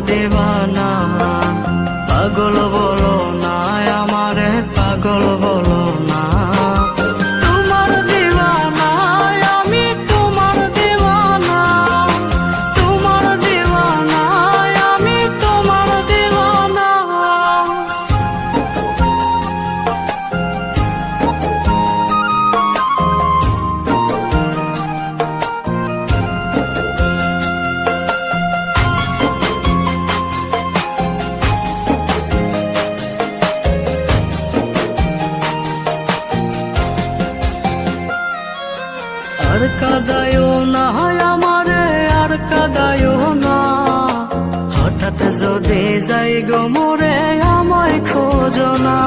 দিবানা। পাগল বলো না আমারে, পাগল বলো না। তোমার দিবানা আমি, তোমার দিবানা। তোমার দিবানা আমি, তোমার দিবানা। আর কাদায়ও না আমারে, আর কাদায়ও না। হঠাৎ যদি যাই গো মোরে আমায় খোঁজো না।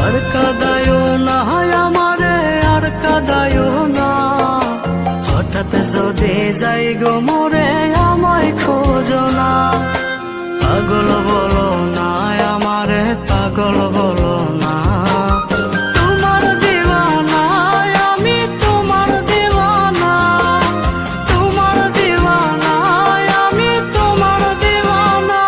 আর কাদায়ও না আমারে, আর কাদায়ও না। হঠাৎ যদি যাই গো মোরে আমায় খোঁজো না। পাগল বলো না আমারে, পাগল বলো না। তোমার দিবানা আমি, তোমার দিবানা। তোমার দিবানা আমি, তোমার দিবানা।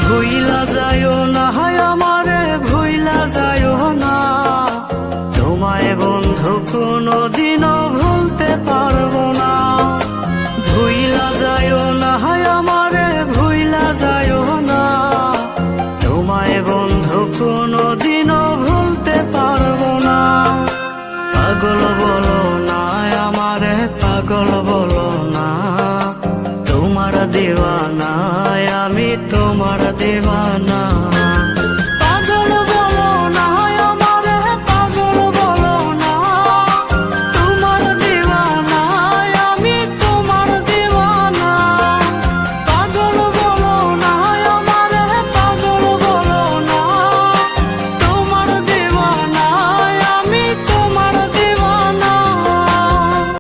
ভুইলা যায়ও না আমারে, ভুইলা যায়ও না। তোমায় বন্ধু কোনোদিনও ভুলতে পারবো না। ভুইলা যায়ও না আমারে, ভুইলা যায়ও না। তোমায় বন্ধু কোনোদিনও ভুলতে পারবো না। পাগল